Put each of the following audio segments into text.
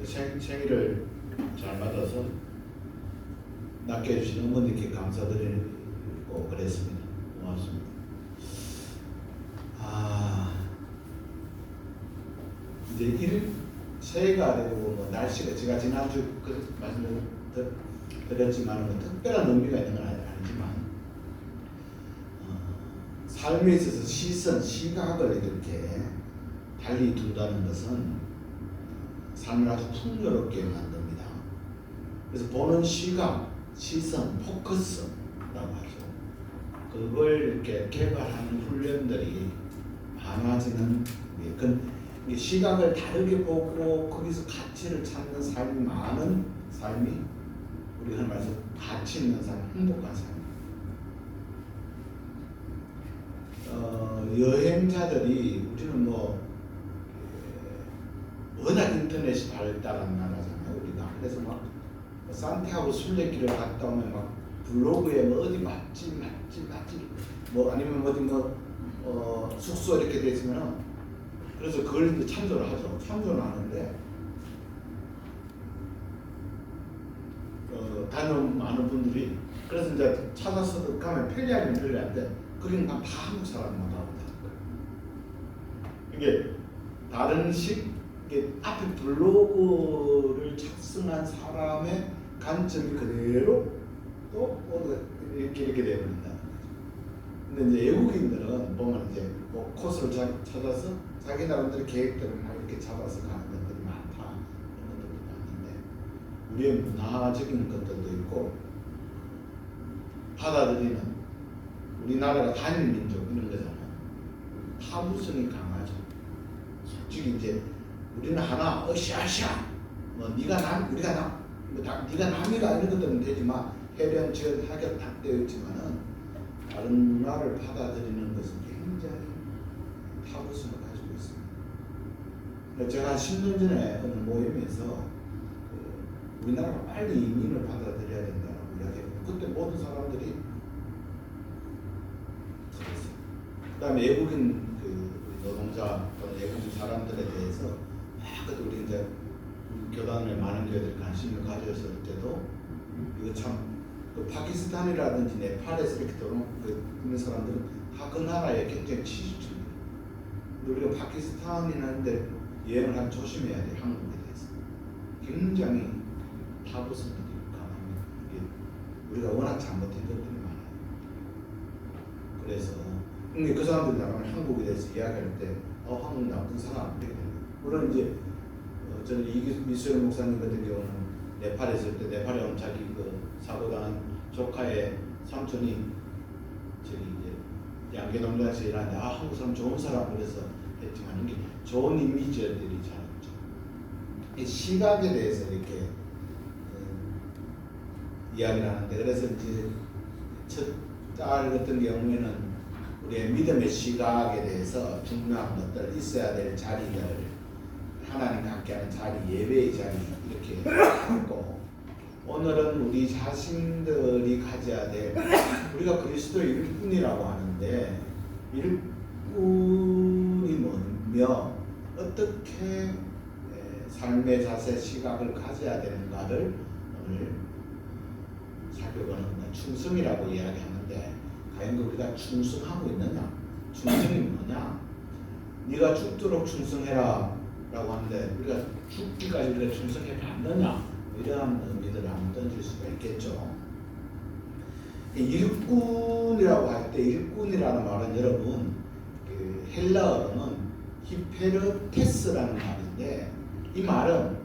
생일을 잘 맞아서 낚여주신 어머니께 감사드리고 그랬습니다. 고맙습니다. 이제 새해가 되고 뭐 날씨가 제가 지난주 그 말씀을 드렸지만 뭐 특별한 의미가 있는 건 아니지만 삶에 있어서 시각을 이렇게 달리 둔다는 것은 삶을 아주 풍요롭게 만듭니다. 그래서 보는 시각, 시선, 포커스라고 하죠. 그걸 이렇게 개발하는 훈련들이 많아지는 시각을 다르게 보고 거기서 가치를 찾는 삶이 많은 삶이 우리 흔히 말해서 가치 있는 삶, 행복한 삶. 여행자들이 우리는 워낙 인터넷이 발달한 나라잖아요, 우리가. 그래서 막 산티아고 순례길을 갔다 오면 막 블로그에 어디 맛집 아니면 어디 숙소 이렇게 돼 있으면은 그래서 그걸 이제 참조를 하죠. 참조를 하는데 다녀온 많은 분들이 그래서 이제 찾아서 가면 편리하긴 편리한데 거기는 다 한국 사람만 나오더라고요. 이게 다른 이게 앞에 블로그를 작성한 사람의 관점이 그대로 또 이렇게 되어버린다는 거죠. 근데 이제 외국인들은 보면 이제 코스를 찾아서 자기 나름대로 계획들을 막 이렇게 잡아서 가는 것들이 많다. 그런 것들도 많은데 우리의 문화적인 것들도 있고 받아들이는 우리나라가 단일 민족 이런 거잖아요. 타부성이 강하죠. 솔직히 이제 우리는 하나 으쌰으쌰 네가 남 우리가 남 네가 남이가 이런 것들은 되지만 해변 지역 하격 다 되어 있지만은 다른 문화를 받아들이는 것은 굉장히 타부성을 가지고 있습니다. 제가 한 10년 전에 어느 모임에서 우리나라가 빨리 이민을 받아들여야 된다고 이야기했고 그때 모든 사람들이 들었어요. 그 다음에 외국인 노동자 또는 외국인 사람들에 대해서 그때 우리 이제 교단에 많은 교회들이 관심을 가졌을 때도 이거 참 파키스탄이라든지 네팔에서 이렇게 있는 사람들은 다 그 나라에 굉장히 치주입니다. 우리가 파키스탄이라는데 여행을 하면 조심해야 돼. 한국에 대해서 굉장히 타부성들이 강합니다. 우리가 워낙 잘못된 것들이 많아요. 그래서 근데 그 사람들이 나가면 한국에 대해서 이야기할 때 한국 나쁜 사람 이렇게 됩니다. 물론 이제 저는 이수영 목사님 같은 경우는 네팔에 있을 때 네팔에 온 자기 사고당한 조카의 삼촌이 저기 이제 양계동장에서 일하는데 한국 사람 좋은 사람 그래서 했지만 이게 좋은 이미지들이 잘 없죠. 이 시각에 대해서 이렇게 이야기를 하는데 그래서 이제 첫 딸 같은 경우에는 우리의 믿음의 시각에 대해서 중요한 것들 있어야 될 자리들 하나님 함께하는 자리 예배의 자리 이렇게 하고 오늘은 우리 자신들이 가져야 될 우리가 그리스도의 일꾼이라고 하는데 일꾼이 뭐며 어떻게 삶의 자세 시각을 가져야 되는가를 오늘 살펴보는 충성이라고 이야기하는데 과연 우리가 충성하고 있느냐? 충성이 뭐냐? 네가 죽도록 충성해라 라고 하는데 우리가 죽기까지 우리가 충성해 봤느냐? 이러한 의미들을 한번 던질 수가 있겠죠. 일꾼이라고 할 때 일꾼이라는 말은 여러분 헬라어로는 히페르테스라는 말인데 이 말은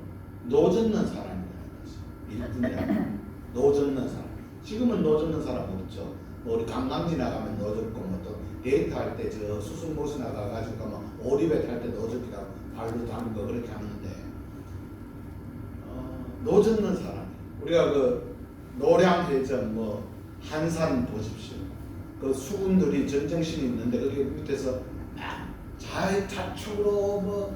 노젓는 사람이라는 거죠. 일꾼이라는 노젓는 사람. 지금은 노젓는 사람 없죠. 우리 관광지 나가면 노젓고 또 데이트할 때 저 수승모스 나가가지고 오리배 탈 때 노젓기도 하고 발로 담고 그렇게 하는데 노젓는 사람. 우리가 노량해전 한산 보십시오. 그 수군들이 전쟁신이 있는데 거기 밑에서 자축으로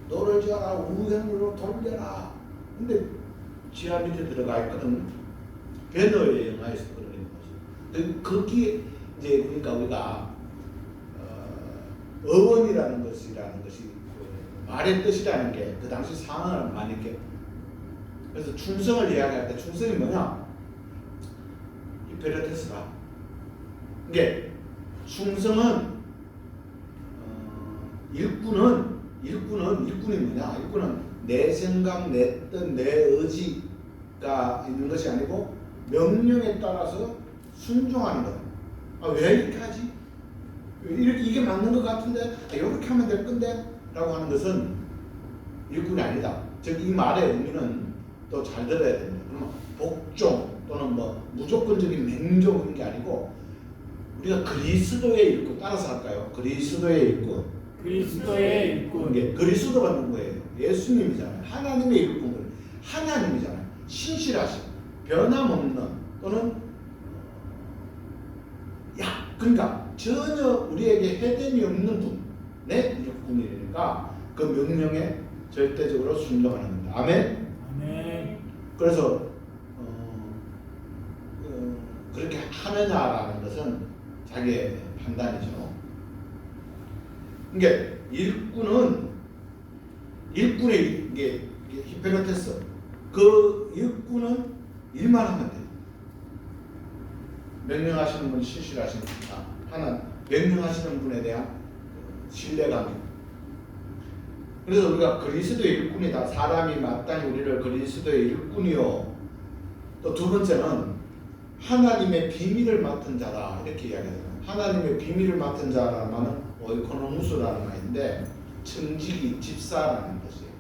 노를 지어라 우행으로 돌려라. 근데 지하 밑에 들어가 있거든. 배너의 영화에서 그런 거죠. 거기에 이제 그러니까 우리가 어원이라는 것이 말의 뜻이라는 게 그 당시 상황을 많이 이렇게 그래서 충성을 이야기할 때 충성이 뭐냐? 히페르테스다. 이게 충성은 일꾼이 뭐냐? 일꾼은 내 생각, 내 뜻, 내 의지가 있는 것이 아니고 명령에 따라서 순종하는 거다. 아, 왜 이렇게 하지? 이렇게 이게 맞는 것 같은데 이렇게 하면 될 건데 라고 하는 것은 일꾼이 아니다. 즉 이 말의 의미는 또 잘 들어야 됩니다. 그러면 복종 또는 뭐 무조건적인 맹종인 게 아니고 우리가 그리스도의 일꾼 따라서 할까요? 그리스도의 일꾼. 이게 그리스도가 누구예요? 예수님이잖아요. 하나님의 일꾼. 하나님이잖아요. 신실하신 변함없는 또는 그러니까 전혀 우리에게 해됨이 없는 분의 일꾼이니까 그 명령에 절대적으로 순종하는 겁니다. 아멘. 그래서 그렇게 하느냐라는 것은 자기의 판단이죠. 그러니까 일꾼의 이게 히페르테스 그 일꾼은 일만 하면 돼요. 명령하시는 분 신실하신 하나 명령하시는 분에 대한 신뢰감. 그래서 우리가 그리스도의 일꾼이다. 사람이 마땅히 우리를 그리스도의 일꾼이요. 또 두 번째는 하나님의 비밀을 맡은 자다 이렇게 이야기하잖아요. 하나님의 비밀을 맡은 자라는 말은 오이코노무스라는 말인데 청지기 집사라는 것이에요.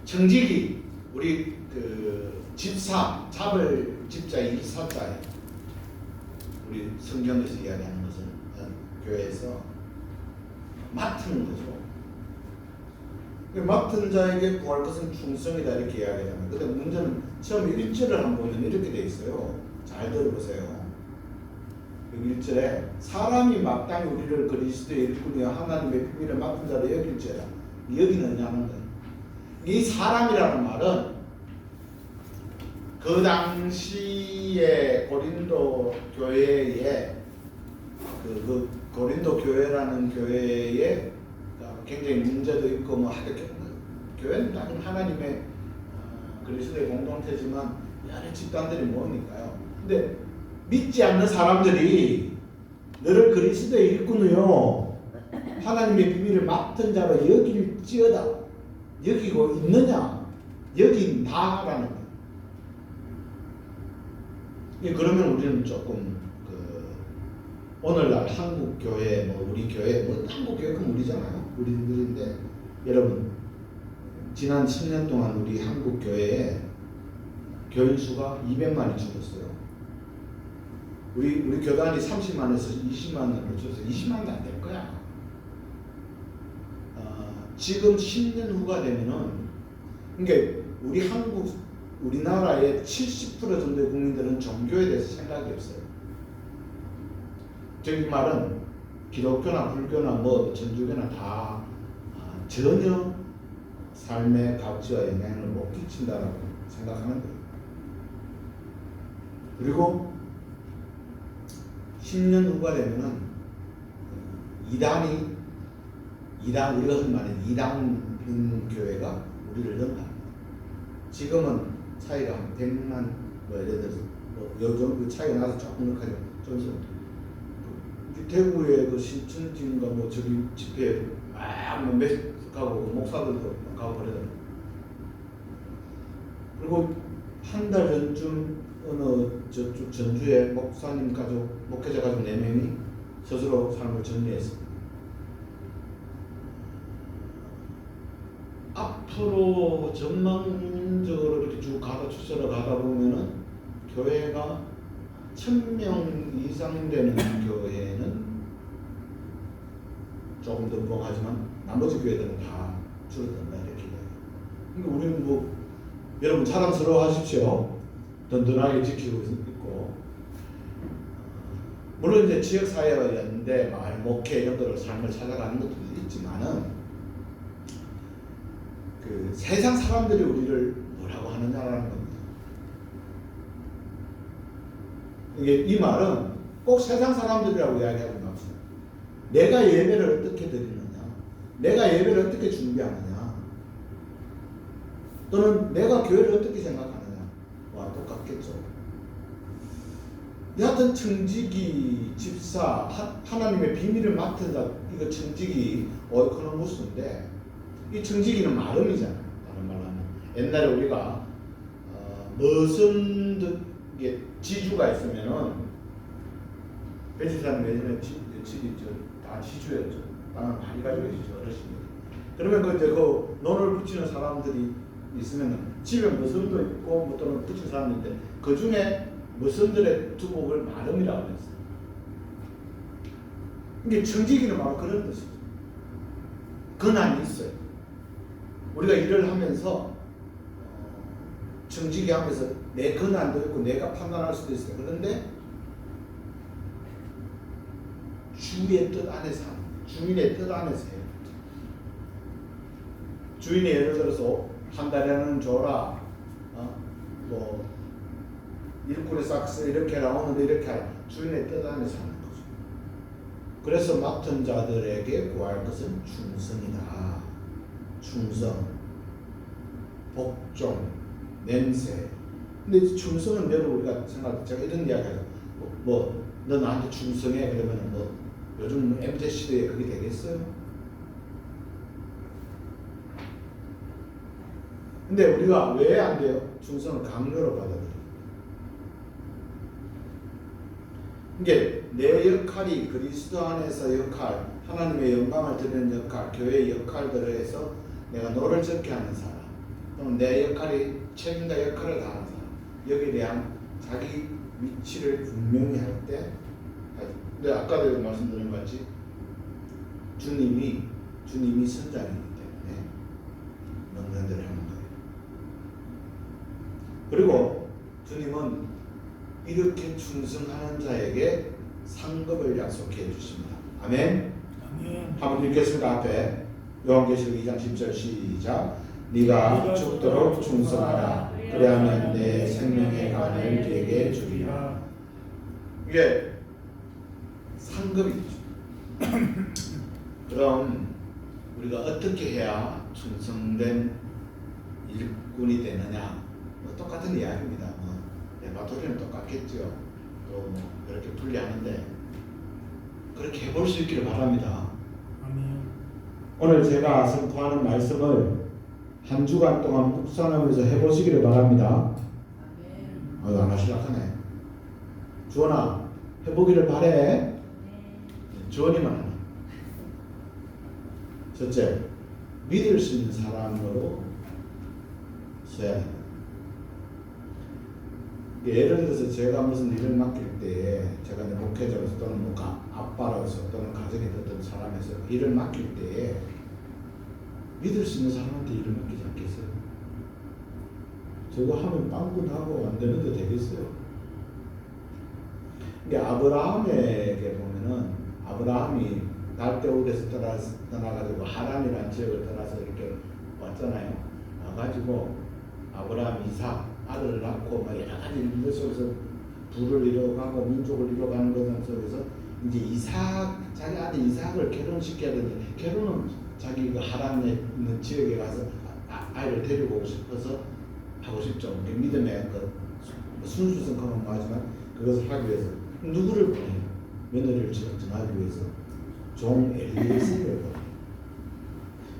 청지기 우리 그 집사 잡을 집자의 일사자예요. 우리 성경에서 이야기하는 것은 교회에서 맡은 거죠. 맡은 자에게 구할 것은 충성이다 이렇게 이야기하잖아요. 근데 문제는 처음 1절을 한번 보면 이렇게 돼 있어요. 잘 들어보세요. 여기 1절에 사람이 마땅히 우리를 그리스도의 일꾼이여 하나님의 비밀을 맡은 자로 여길지어다. 여기는 하는 거예요. 이 사람이라는 말은 그 당시에 고린도 교회에 그 고린도 교회라는 교회에 굉장히 문제도 있고 뭐 하겠죠. 교회는 다른 하나님의 그리스도의 공동체지만 여러 집단들이 모으니까요. 근데 믿지 않는 사람들이 너를 그리스도의 일꾼이요 하나님의 비밀을 맡은 자로 여길지어다. 여기고 있느냐? 여긴다라는 거예요. 그러면 우리는 조금 오늘날 한국 교회 뭐 우리 교회 뭐 한국 교회 그 우리잖아요. 우리들인데 여러분 지난 10년 동안 우리 한국 교회에 교인 수가 200만이 줄었어요. 우리 교단이 30만에서 20만으로 줄어서 20만도 안 될 거야. 지금 10년 후가 되면은 그러니까 우리나라의 70% 정도의 국민들은 종교에 대해서 생각이 없어요. 즉 이 말은 기독교나 불교나 뭐 천주교나 다 전혀 삶의 가치와 영향을 못 끼친다라고 생각하는 거예요. 그리고 10년 후가 되면은 이단이 우리가 흔히 말하는 이단인 교회가 우리를 넘어갑니다. 지금은 차이가 한 100만 뭐 예를 들어서 요즘 차이가 나서 조금 하죠. 좀 대구에 그 신천지인가 뭐 저기 집회 막뭐 가고 목사들도 가고 그러더라고요. 그리고 한 달 전쯤 어느 저쪽 전주에 목사님 가족, 목회자 가족 4명이 스스로 삶을 정리했습니다. 앞으로 전망적으로 이렇게 쭉 추세로 가다 보면은 교회가 1000명 이상 되는 교회는 조금 더 부족하지만 나머지 교회들은 다 줄어든다 이렇게 얘기해요. 그러니까 우리는 뭐 여러분 자랑스러워 하십시오. 든든하게 지키고 있고 물론 이제 지역사회였는데 마을 목회 이런 거를 삶을 찾아가는 것도 있지만은 그 세상 사람들이 우리를 뭐라고 하느냐라는 겁니다. 이 말은 꼭 세상 사람들이라고 이야기하지 맙시다. 내가 예배를 어떻게 드리느냐, 내가 예배를 어떻게 준비하느냐, 또는 내가 교회를 어떻게 생각하느냐, 와 똑같겠죠. 여하튼 청지기 집사 하나님의 비밀을 맡은 자, 이거 청지기 오이코노무스인데, 이 청지기는 마름이잖아요. 다른 말로 하면 옛날에 우리가 무슨 지주가 있으면은 베지사는 예전에 집이 다 지주였죠. 땅을 많이 가지고 계시죠, 어르신들이. 그러면 그 논을 붙이는 사람들이 있으면 집에 머슴도 있고 뭐 또는 붙인 사람인데 그 중에 머슴들의 두목을 마름이라고 했어요. 이게 청지기는 바로 그런 뜻이죠. 근한이 있어요. 우리가 일을 하면서 청지기 하면서 내 근한도 있고 내가 판단할 수도 있어요. 그런데 주의 뜻 안에서 하는, 주인의 뜻 안에서 해요. 주인이 예를 들어서 한 달에는 줘라, 뭐 일꾼의 싹스 이렇게 하라, 오늘 이렇게 하라, 주인의 뜻 안에서 하는 거죠. 그래서 맡은 자들에게 구할 것은 충성이다. 충성, 복종, 냄새. 근데 충성은 늘 우리가 제가 이런 이야기해요. 너 나한테 충성해 그러면 뭐 요즘 MZ 시대에 그게 되겠어요? 근데 우리가 왜 안 돼요? 충성을 강요로 받아들여요. 이게 내 역할이 그리스도 안에서 역할, 하나님의 영광을 드리는 역할, 교회의 역할들을 해서 내가 노를 젓게 하는 사람, 또는 내 역할이 책임과 역할을 다하는 사람, 여기에 대한 자기 위치를 분명히 할 때, 근데 아까도 말씀드린 것 같이 주님이 선장이기 때문에 명령대로 하는 거예요. 그리고 주님은 이렇게 충성하는 자에게 상급을 약속해 주십니다. 아멘. 아멘. 한번 읽겠습니다. 앞에 요한계시록 2장 10절 시작. 네가 죽도록 충성하라. 그래야면 내 생명의 관을 네게 주리라. 이게 상급이죠. 그럼 우리가 어떻게 해야 충성된 일꾼이 되느냐? 뭐 똑같은 이야기입니다. 레파토리는 똑같겠죠. 또 뭐 이렇게 분리하는데 그렇게 해볼 수 있기를 바랍니다. 아멘. 오늘 제가 선포하는 말씀을 한 주간 동안 묵상하면서 해보시기를 바랍니다. 아유, 안 하시려고 하네. 주원아, 해보기를 바래. 주원이만 하네. 첫째, 믿을 수 있는 사람으로 써야 합니다. 예를 들어서 제가 무슨 일을 맡길 때, 제가 목회자로서 또는 뭐 아빠로서 또는 가정에 어떤 사람에서 일을 맡길 때 믿을 수 있는 사람한테 일을 맡기지 않겠어요? 저거 하면 빵꾸 나고 안 되는데 되겠어요? 이게 아브라함에게 보면은 아브라함이 갈대우르에서 떠나가지고 하란이라는 지역을 떠나서 이렇게 왔잖아요. 와가지고 아브라함 이삭 아들을 낳고 막 여러 가지 일들 속에서 부를 이뤄가고 민족을 이뤄가는 것 속에서 이제 자기 아들 이삭을 결혼시켜야 되는데 결혼은 자기 그 하란에 있는 지역에 가서 아이를 데리고 오고 싶어서 하고 싶죠. 믿음의 그 순수성은 하지만 그것을 하기 위해서 누구를 보내요? 며느리를 정하기 위해서 종 엘리에셀을 보내요.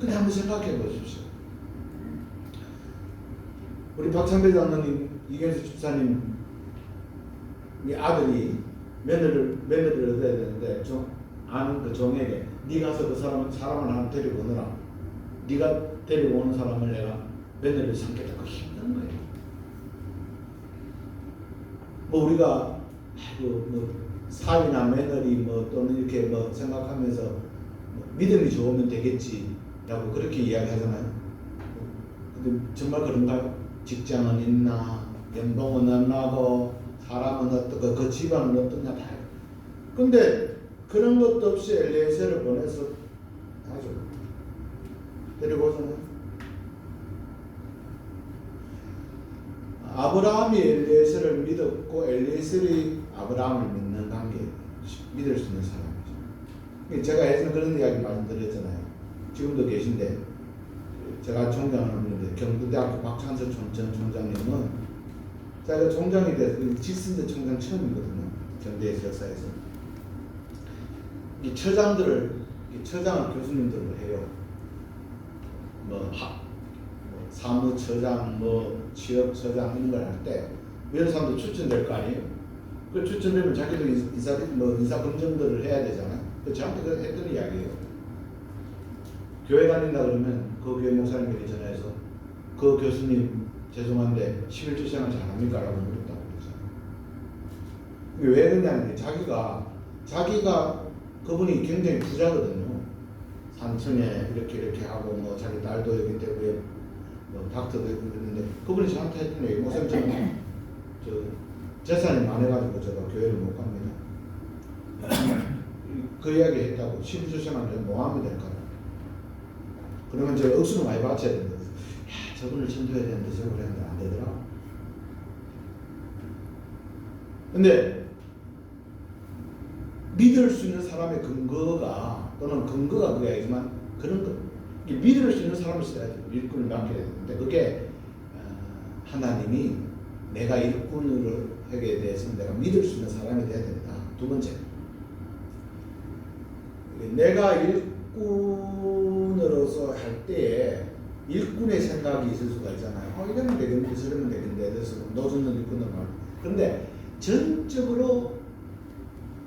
근데 한번 생각해 보십시오. 우리 박찬배 장로님, 이경수 집사님 이 아들이 며느리를 얻어야 되는데 아는 그 종에게 네 가서 그 사람을 하나 데리고 오너라. 네가 데리고 오는 사람을 내가 며느리를 삼겠다. 그거 힘든 거예요. 뭐 우리가 뭐 사위나 며느리 뭐 또는 이렇게 뭐 생각하면서 뭐 믿음이 좋으면 되겠지라고 그렇게 이야기하잖아요. 근데 정말 그런가요? 직장은 있나, 연봉은 얼마고, 사람은 어떻고, 그 집안은 어떠냐 다. 근데 그런 것도 없이 엘리에셀을 보내서 하죠. 데리고 오잖아요. 아브라함이 엘리에셀을 믿었고 엘리에셀이 아브라함을 믿는 관계, 믿을 수 있는 사람이죠. 제가 예전에 그런 이야기 말씀드렸잖아요. 지금도 계신데 제가 총장을 하는데 경북대학교 박찬서 전 총장님은 제가 총장이 돼서 지선대 총장 처음이거든요. 전대에서 역사에서 이 처장을 교수님들로 해요. 뭐 사무처장, 뭐 취업처장 이런 걸 할 때 이런 사람도 추천될 거 아니에요. 그 추천되면 자기도 인사 검증들을 해야 되잖아요. 저한테 그 했던 이야기예요. 교회 다닌다 그러면 그 교회 목사님에게 전화해서 그 교수님 죄송한데 11조 시간을 잘합니까? 라고 물었다고 그러잖아요. 왜 그러냐면 자기가 그분이 굉장히 부자거든요. 산청에 이렇게 하고 뭐 자기 딸도 여기 대구에 뭐 닥터도 있고 그랬는데 그분이 저한테 했던 얘기 목사님 저는 재산이 많아가지고 제가 교회를 못 갑니다. 그 이야기 했다고 12조 시간을 뭐 하면 될까? 그러면 제가 억수로 많이 바쳐야 된다. 야, 저분을 천도해야 되는데 저걸 했는데 안 되더라. 근데 믿을 수 있는 사람의 근거가 또는 근거가 그게 아니지만 그런 거 믿을 수 있는 사람을 써야죠. 일꾼을 맡겨야 되는데 그게 하나님이 내가 일꾼을 하게 대해서 내가 믿을 수 있는 사람이 돼야 된다. 두 번째, 내가 일꾼으로서 할 때에 일꾼의 생각이 있을 수가 있잖아요. 이러면 되겠는데 저러면 되겠는데 그래서 노젓는 일꾼을 말고 그런데 전적으로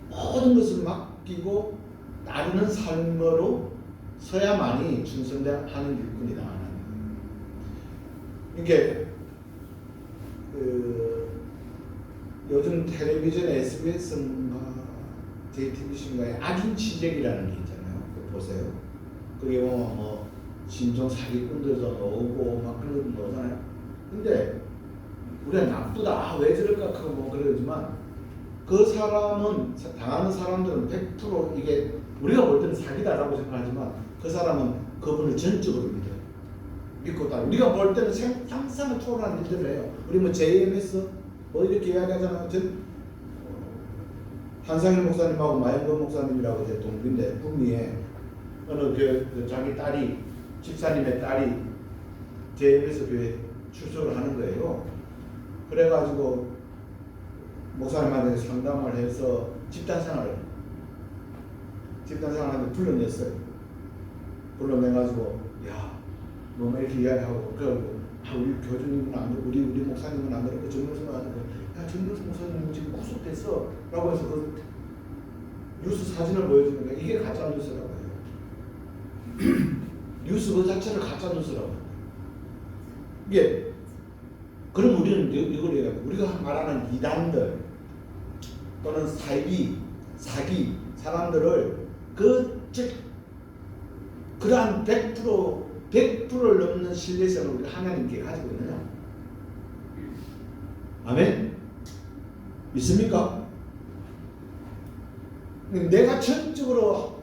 모든 것을 맡기고 따르는 삶으로 서야만이 충성하는 일꾼이다. 이게 요즘 텔레비전에 SBS인가 JTBC인가에 악인 취재기라는 게 있잖아요. 보세요. 그게 뭐 신종 사기꾼들도 오고 막 그런 거잖아요. 근데 우리가 나쁘다 왜 저럴까 하고 뭐 그러지만 그 사람은 당하는 사람들은 100% 이게 우리가 볼 때는 사기다라고 생각하지만 그 사람은 그분을 전적으로 믿어요. 믿고 따라 우리가 볼 때는 상상을 초월하는 일들을 해요. 우리 뭐 JMS 뭐 이렇게 이야기하잖아요. 한상일 목사님하고 마영건 목사님이라고 제 동기인데 북미에 어느 자기 딸이 집사님의 딸이 JMS 교회 출석을 하는 거예요. 그래가지고 목사님한테 상담을 해서 집단생활을 불러냈어요. 불러내가지고 야, 뭐 이렇게 이야기하고 그러고 우리 교주님은 안 그렇고 우리 목사님은 안 그렇고 정명수는 안 그렇고 야 정명수 목사님 지금 구속됐어 라고 해서 그 뉴스 사진을 보여주니까 이게 가짜 뉴스라고 해요. 뉴스 그 자체를 가짜 뉴스라고 해요. 이게 그럼 우리는 이걸 얘기하고 우리가 말하는 이단들 또는 사기 사람들을 그러한 100%를 넘는 신뢰성을 우리 하나님께 가지고 있느냐? 아멘? 믿습니까? 내가 전적으로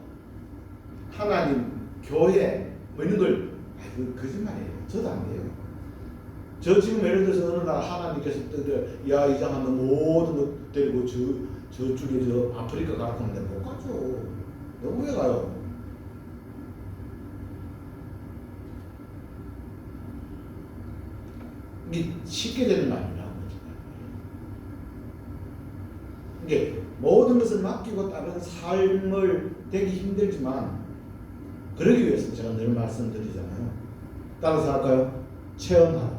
하나님, 교회 뭐 이런 걸 거짓말이에요. 저도 안 돼요. 저 지금 예를 들어서 어느 날 하나님께서 야 이장한 너 모든 거 데리고 저쪽에 저 아프리카 가라고 하는데 못 가죠. 너무 왜 가요? 이게 쉽게 되는 거 아니라고. 이게 모든 것을 맡기고 다른 삶을 되기 힘들지만 그러기 위해서 제가 늘 말씀드리잖아요. 따라서 할까요? 체험하라.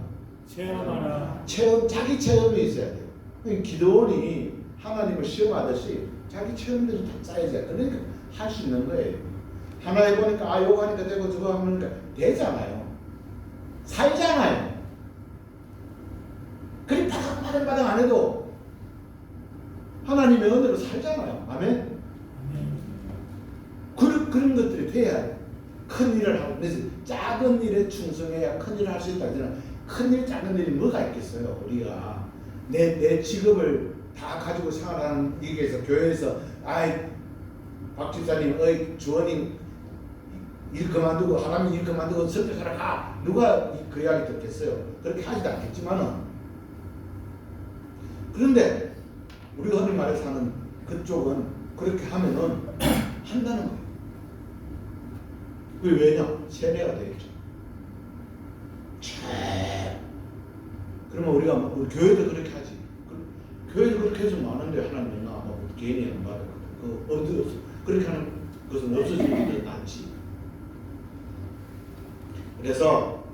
자기 체험이 있어야 돼요. 기도원이 하나님을 시험하듯이 자기 체험들이 다 쌓여져야 그러니까 할 수 있는 거예요. 하나 해보니까 요거 하니까 되고 저거 하니까 되잖아요. 살잖아요. 그리 바닥바닥 안 해도 하나님의 은혜로 살잖아요. 아멘? 그런 것들이 돼야 돼. 큰 일을 하고 그래서 작은 일에 충성해야 큰 일을 할 수 있다. 큰 일, 작은 일이 뭐가 있겠어요. 우리가 내 직업을 다 가지고 생활하는 얘기에서 교회에서 박 집사님, 주원님 일 그만두고 하나님 일 그만두고 선택하러 가. 누가 그 이야기 듣겠어요. 그렇게 하지도 않겠지만은 그런데 우리가 흔히 말해서 하는 그쪽은 그렇게 하면은 한다는 거예요. 그게 왜냐? 세뇌가 되겠죠. 그러면 우리가 우리 교회도 그렇게 하지. 교회도 그렇게 해서 많은데 하나님은 아마 개인이 안 받을 거다. 그 어디 없어. 그렇게 하는 것은 없어지는 일은 않지. 그래서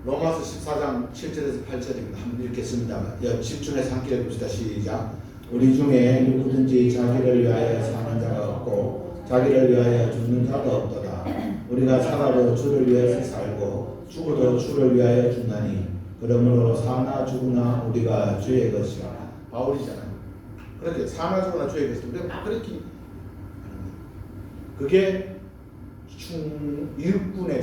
로마서 14장 7절에서 8절입니다. 한번 읽겠습니다. 집중해서 함께 읽읍시다. 시작. 우리 중에 누구든지 자기를 위하여 사는 자가 없고 자기를 위하여 죽는 자도 없도다. 우리가 살아도 주를 위해서 살고 죽어도 주를 위하여 죽나니 그러므로 사나 죽으나 우리가 주의 것이라. 바울이잖아요. 그렇게 사나 죽으나 주의 것이라. 우리가 막 그렇게 하는 거예요. 그게 일꾼의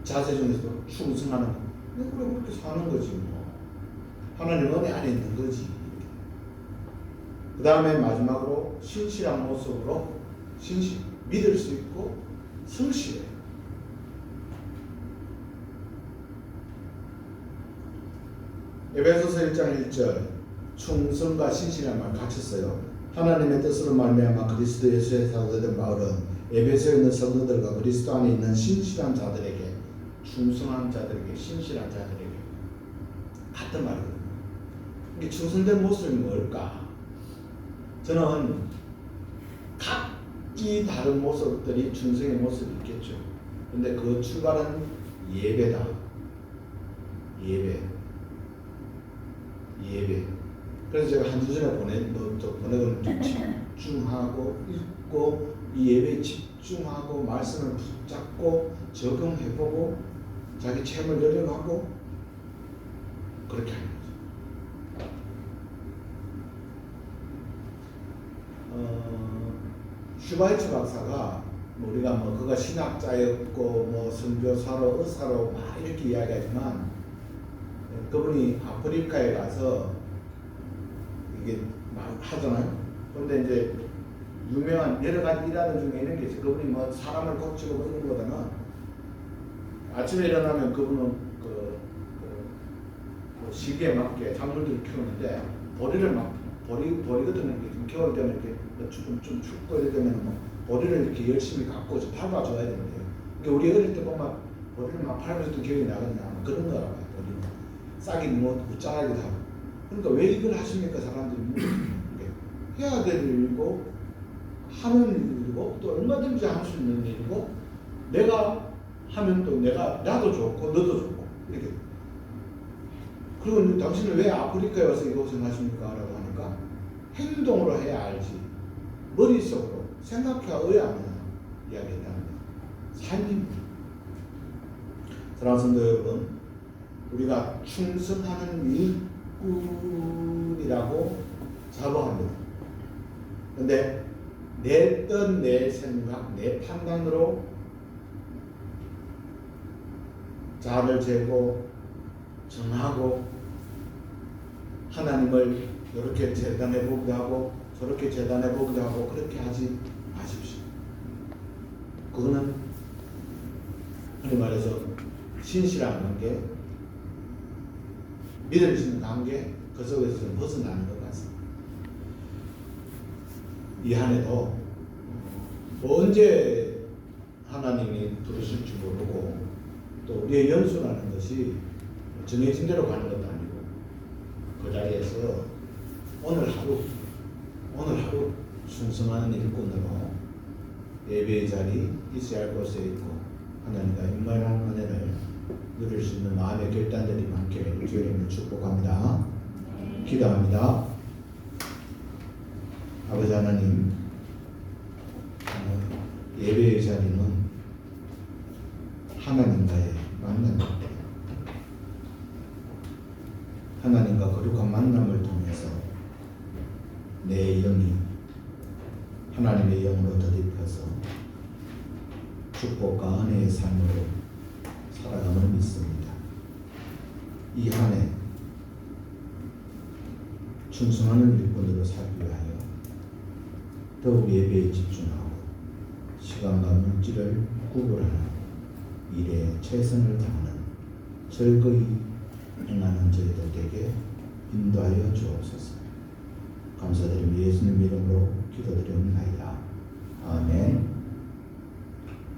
자세 중에서도 충성하는 거. 그래 그렇게 사는 거지 뭐. 하나님 은혜 안에 있는 거지. 그 다음에 마지막으로 신실한 모습으로 믿을 수 있고 성실해. 에베소서 1장 1절 충성과 신실함을 같이 써요. 하나님의 뜻으로 말미암아 그리스도 예수의 사도된 바울은 에베소에 있는 성도들과 그리스도 안에 있는 신실한 자들에게 충성한 자들에게 신실한 자들에게 같은 말이거든요. 이게 충성된 모습이 뭘까? 저는 각기 다른 모습들이 충성의 모습이 있겠죠. 근데 그 출발은 예배다. 예배. 그래서 제가 한 주 전에 보내고는 좀 집중하고 읽고 이 예배에 집중하고 말씀을 붙잡고 적용해보고 자기 체험을 늘려가고 그렇게 하는 거죠. 슈바이처 박사가 우리가 그가 신학자였고 선교사로 의사로 막 이렇게 이야기하지만 그분이 아프리카에 가서 이게 막 하잖아요. 그런데 이제 유명한 여러 가지 일하는 중에 있는 게 있어요. 그분이 사람을 고치고 이런 거보다는 아침에 일어나면 그분은 시기에 맞게 작물들을 키우는데 보리 같은 게 겨울 되면 이렇게 좀 춥고 이럴 때면 보리를 이렇게 열심히 갖고 밟아줘야 되는데요. 그러니까 우리 어릴 때 보면 보리를 막 밟아줬던 기억이 나거든요. 그런 거라 봐요. 싹이 무짜라기도 하고. 그러니까 왜 이걸 하십니까? 사람들이 해야 될 일이고 하는 일이고 또 얼마든지 할 수 있는 일이고 내가 하면 또 나도 좋고 너도 좋고 이렇게. 그리고 당신은 왜 아프리카에 와서 이것을 하십니까? 라고 하니까 행동으로 해야 알지 머릿속으로 생각해야 의아하는 이야기한답니다. 삶입니다. 사랑하는 성도 여러분, 우리가 충성하는 일꾼이라고 자부합니다. 그런데 내 뜻, 내 생각, 내 판단으로 자를 재고 정하고 하나님을 이렇게 재단해 보기도 하고 저렇게 재단해 보기도 하고 그렇게 하지 마십시오. 그거는 흔히 말해서 신실한 관계, 믿을 수 있는 관계, 그 속에서 좀 벗어나는 것 같습니다. 이 한 해도 언제 하나님이 부르실지 모르고 또 우리의 연수라는 것이 정해진 대로 가는 것도 아니고 그 자리에서 오늘 하루 충성하는 일꾼으로 예배의 자리 있어야 할 곳에 있고 하나님과 임마한 은혜를 누릴 수 있는 마음의 결단들이 많게 주의 이름으로 축복합니다. 기도합니다. 아버지 하나님, 예배의 자리는 하나님과의 만남입니다. 하나님과 거룩한 만남을 통해서 내 영이 하나님의 영으로 덧입혀서 축복과 은혜의 삶으로 살아감을 믿습니다. 이 한 해 충성하는 일꾼으로 살기 위하여 더욱 예배에 집중하고 시간과 물질을 구분하는 일에 최선을 다하는 즐거이 행하는 저희들에게 인도하여 주옵소서. 감사드리며 예수님 이름으로 기도드립니다. 아멘.